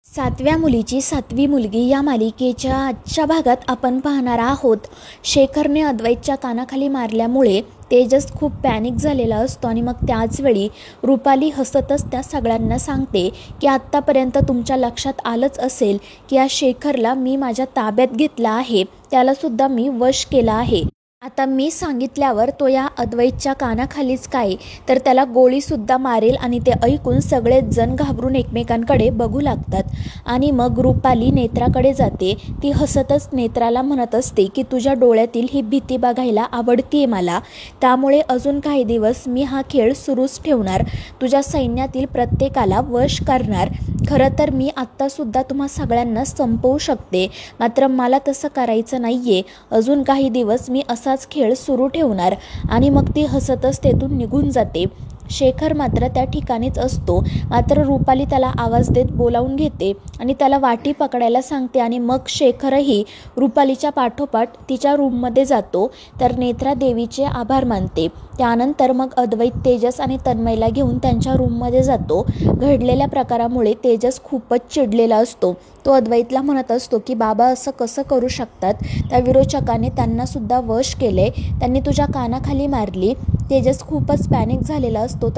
सातव्या मुलीची सातवी मुलगी या मालिकेच्या आजच्या भागात आपण पाहणार आहोत. शेखरने अद्वैतच्या कानाखाली मारल्यामुळे तेजस खूप पॅनिक झालेला असतो आणि मग त्याचवेळी रुपाली हसतच त्या सगळ्यांना सांगते की आत्तापर्यंत तुमच्या लक्षात आलंच असेल की या शेखरला मी माझ्या ताब्यात घेतला आहे, त्यालासुद्धा मी वश केला आहे. आता मी सांगितल्यावर तो या अद्वैतच्या कानाखालीच काय तर त्याला गोळीसुद्धा मारेल. आणि ते ऐकून सगळेच जण घाबरून एकमेकांकडे बघू लागतात. आणि मग रुपाली नेत्राकडे जाते. ती हसतच नेत्राला म्हणत असते की तुझ्या डोळ्यातील ही भीती बघायला आवडतीये मला, त्यामुळे अजून काही दिवस मी हा खेळ सुरूच ठेवणार, तुझ्या सैन्यातील प्रत्येकाला वश करणार. खरं तर मी आत्तासुद्धा तुम्हा सगळ्यांना संपवू शकते, मात्र मला तसं करायचं नाहीये. अजून काही दिवस मी असाच खेळ सुरू ठेवणार. आणि मग ती हसतच तेथून निघून जाते. शेखर मात्र त्या ठिकाणीच असतो. मात्र रुपाली त्याला आवाज देत बोलावून घेते आणि त्याला वाटी पकडायला सांगते. आणि मग शेखरही रुपालीच्या पाठोपाठ तिच्या रूममध्ये जातो. तर नेत्रा देवीचे आभार मानते. त्यानंतर मग अद्वैत तेजस आणि तन्मयला घेऊन त्यांच्या रूममध्ये जातो. घडलेल्या प्रकारामुळे तेजस खूपच चिडलेला असतो. तो अद्वैतला म्हणत असतो की बाबा असं कसं करू शकतात, त्या विरोचकाने त्यांनासुद्धा वश केले, त्यांनी तुझ्या कानाखाली मारली. तेजस खूपच पॅनिक झालेला असतो.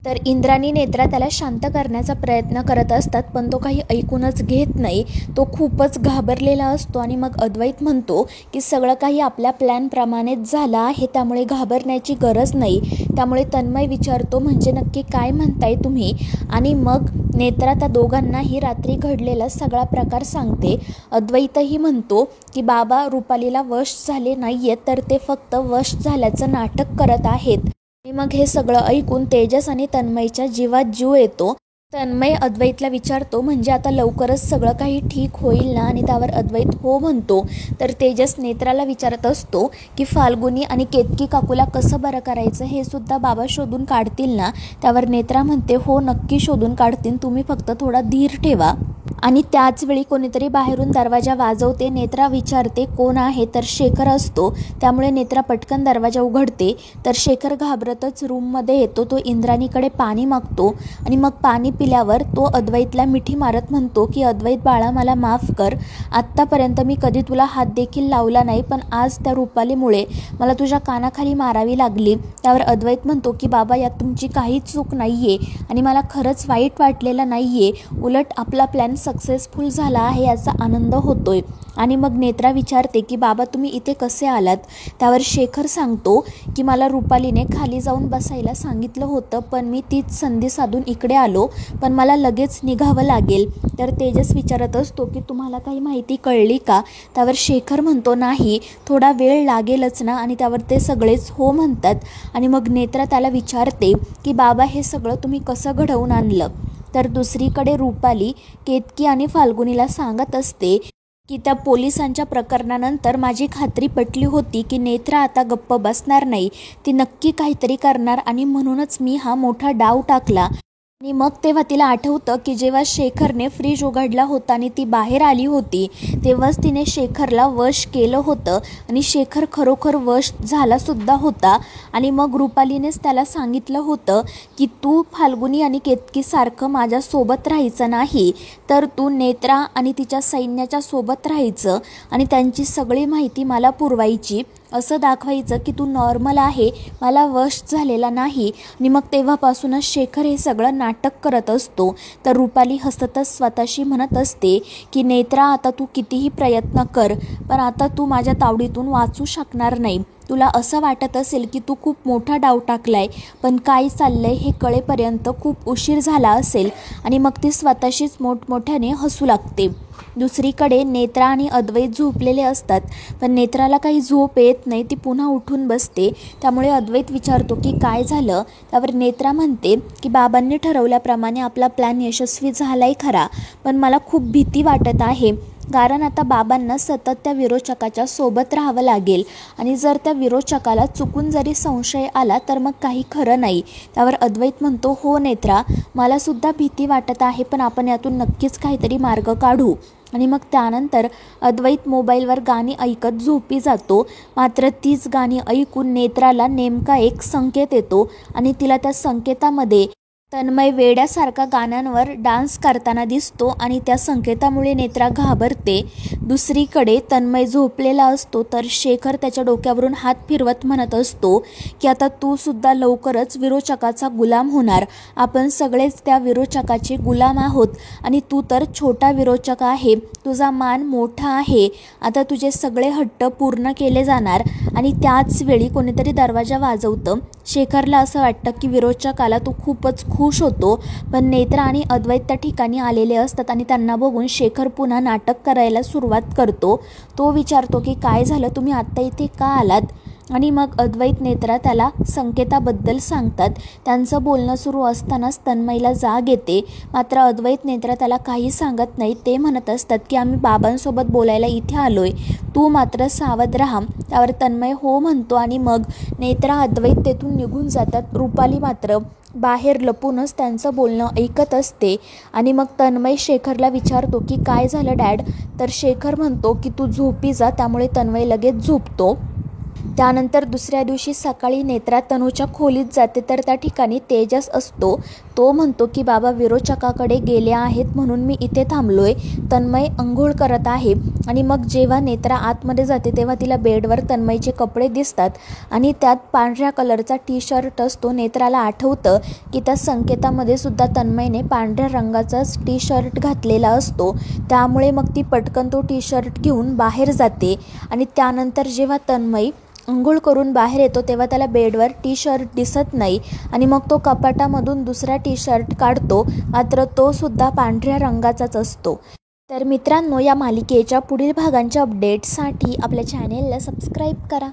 तर इंद्राणी नेत्रा त्याला शांत करण्याचा प्रयत्न करत असतात, पण तो काही ऐकूनच घेत नाही. तो खूपच घाबरलेला असतो. आणि मग अद्वैत म्हणतो की सगळं काही आपल्या प्लॅनप्रमाणेच झालं आहे, त्यामुळे घाबरण्याची गरज नाही. त्यामुळे तन्मय विचारतो म्हणजे नक्की काय म्हणताय तुम्ही. आणि मग नेत्रा त्या दोघांनाही रात्री घडलेला सगळा प्रकार सांगते. अद्वैतही म्हणतो की बाबा रुपालीला वश झाले नाहीयेत, तर ते फक्त वश झाल्याचं नाटक करत आहेत. आणि मग हे सगळं ऐकून तेजस आणि तन्मयच्या जीवात जीव येतो. तन्मय अद्वैतला विचारतो म्हणजे आता लवकरच सगळं काही ठीक होईल ना. आणि त्यावर अद्वैत हो म्हणतो. तर तेजस नेत्राला विचारत असतो की फाल्गुनी आणि केतकी काकूला कसं बरं करायचं हे सुद्धा बाबा शोधून काढतील ना. त्यावर नेत्रा म्हणते हो नक्की शोधून काढतील, तुम्ही फक्त थोडा धीर ठेवा. आणि त्याचवेळी कोणीतरी बाहेरून दरवाजा वाजवते. नेत्रा विचारते कोण आहे, तर शेखर असतो. त्यामुळे नेत्रा पटकन दरवाजा उघडते. तर शेखर घाबरतच रूममध्ये येतो. तो इंद्राणीकडे पाणी मागतो. आणि मग पाणी पिल्यावर तो अद्वैतला मिठी मारत म्हणतो की अद्वैत बाळा मला माफ कर, आत्तापर्यंत मी कधी तुला हात देखील लावला नाही, पण आज त्या रुपालीमुळे मला तुझ्या कानाखाली मारावी लागली. त्यावर अद्वैत म्हणतो की बाबा यात तुमची काहीच चूक नाहीये आणि मला खरंच वाईट वाटलेलं नाहीये, उलट आपला प्लॅन सक्सेसफुल झाला आहे याचा आनंद होतोय. आणि मग नेत्रा विचारते की बाबा तुम्ही इथे कसे आलात. त्यावर शेखर सांगतो की मला रुपालीने खाली जाऊन बसायला सांगितलं होतं, पण मी तीच संधी साधून इकडे आलो, पण मला लगेच निघावं लागेल. तर तेजस विचारत असतो की तुम्हाला काही माहिती कळली का. त्यावर शेखर म्हणतो नाही, थोडा वेळ लागेलच ना. आणि त्यावर ते सगळेच हो म्हणतात. आणि मग नेत्रा त्याला विचारते की बाबा हे सगळं तुम्ही कसं घडवून आणलं. तर दुसरीकडे रुपाली केतकी आणि फाल्गुनीला सांगत असते की त्या पोलिसांच्या प्रकरणानंतर माझी खात्री पटली होती की नेत्रा आता गप्प बसणार नाही, ती नक्की काहीतरी करणार, आणि म्हणूनच मी हा मोठा डाव टाकला. आणि मग तेव्हा तिला आठवतं की जेव्हा शेखरने फ्रीज उघडला होता आणि ती बाहेर आली होती, तेव्हाच तिने शेखरला वश केलं होतं. आणि शेखर खरोखर वश झालासुद्धा होता. आणि मग रुपालीनेच त्याला सांगितलं होतं की तू फाल्गुनी आणि केतकीसारखं माझ्यासोबत राहायचं नाही, तर तू नेत्रा आणि तिच्या सैन्याच्या सोबत राहायचं आणि त्यांची सगळी माहिती मला पुरवायची, असं दाखवायचं की तू नॉर्मल आहे, मला वश झालेला नाही. आणि मग तेव्हापासूनच शेखर हे सगळं नाटक करत असतो. तर रुपाली हसतच स्वतःशी म्हणत असते की नेत्रा आता तू कितीही प्रयत्न कर, पण आता तू माझ्या तावडीतून वाचू शकणार नाही. तुला असं वाटत असेल की तू खूप मोठा डाव टाकलाय, पण काय चाललंय हे कळेपर्यंत खूप उशीर झाला असेल. आणि मग ती स्वतःशीच मोठमोठ्याने हसू लागते. दुसरीकडे नेत्रा आणि अद्वैत झोपलेले असतात, पण नेत्राला काही झोप येत नाही. ती पुन्हा उठून बसते. त्यामुळे अद्वैत विचारतो की काय झालं. त्यावर नेत्रा म्हणते की बाबांनी ठरवल्याप्रमाणे आपला प्लॅन यशस्वी झालाय खरा, पण मला खूप भीती वाटत आहे, कारण आता बाबांना सतत त्या विरोचकाच्या सोबत राहावं लागेल. आणि जर त्या विरोचकाला चुकून जरी संशय आला तर मग काही खरं नाही. त्यावर अद्वैत म्हणतो हो नेत्रा, मलासुद्धा भीती वाटत आहे, पण आपण यातून नक्कीच काहीतरी मार्ग काढू. आणि मग त्यानंतर अद्वैत मोबाईलवर गाणी ऐकत झोपी जातो. मात्र तीच गाणी ऐकून नेत्राला नेमका एक संकेत येतो आणि तिला त्या संकेतामध्ये तन्मय वेड्यासारखा गाण्यांवर डान्स करताना दिसतो आणि त्या संकेतामुळे नेत्रा घाबरते. दुसरीकडे तन्मय झोपलेला असतो तर शेखर त्याच्या डोक्यावरून हात फिरवत म्हणत असतो की आता तू सुद्धा लवकरच विरोचकाचा गुलाम होणार. आपण सगळेच त्या विरोचकाचे गुलाम आहोत आणि तू तर छोटा विरोचक आहे. तुझा मान मोठा आहे. आता तुझे सगळे हट्ट पूर्ण केले जाणार. आणि त्याच वेळी कोणीतरी दरवाजा वाजवतं. शेखरला असं वाटतं की विरोचकाला तो खूपच खुश होतो, पण नेत्रा आणि अद्वैत त्या ठिकाणी आलेले असतात आणि त्यांना बघून शेखर पुन्हा नाटक करायला सुरुवात करतो. तो विचारतो की काय झालं, तुम्ही आत्ता इथे का आलात? आणि मग अद्वैत नेत्रा त्याला संकेताबद्दल सांगतात. त्यांचं बोलणं सुरू असतानाच तन्मयला जाग येते. मात्र अद्वैत नेत्रा त्याला काही सांगत नाही. ते म्हणत असतात की आम्ही बाबांसोबत बोलायला इथे आलोय, तू मात्र सावध राहा. त्यावर तन्मय हो म्हणतो आणि मग नेत्रा अद्वैत तेथून निघून जातात. रुपाली मात्र बाहेर लपूनच त्यांचं बोलणं ऐकत असते. आणि मग तन्मय शेखरला विचारतो की काय झालं डॅड? तर शेखर म्हणतो की तू झोपी जा. त्यामुळे तन्मय लगेच झोपतो. त्यानंतर दुसऱ्या दिवशी सकाळी नेत्रा तनूच्या खोलीत जाते तर त्या ठिकाणी तेजस असतो. तो म्हणतो की बाबा विरोचकाकडे गेले आहेत म्हणून मी इथे थांबलोय. तन्मय अंघोळ करत आहे आणि मग जेव्हा नेत्रा आतमध्ये जाते तेव्हा तिला बेडवर तन्मयचे कपडे दिसतात आणि त्यात पांढऱ्या कलरचा टी-शर्ट असतो. नेत्राला आठवतं की त्या संकेतामध्ये सुद्धा तन्मयने पांढऱ्या रंगाचाच टी-शर्ट घातलेला असतो. त्यामुळे मग ती पटकन तो टी-शर्ट घेऊन बाहेर जाते. आणि त्यानंतर जेव्हा तन्मय अंघोळ करून बाहेर येतो तेव्हा त्याला बेडवर टी-शर्ट दिसत नाही आणि मग तो कपाटामधून दुसरा टी-शर्ट काढतो. मात्र तो सुद्धा पांढऱ्या रंगाचाच असतो. तर मित्रांनो, या मालिकेच्या पुढील भागांच्या अपडेट्ससाठी आपल्या चॅनेलला सबस्क्राईब करा.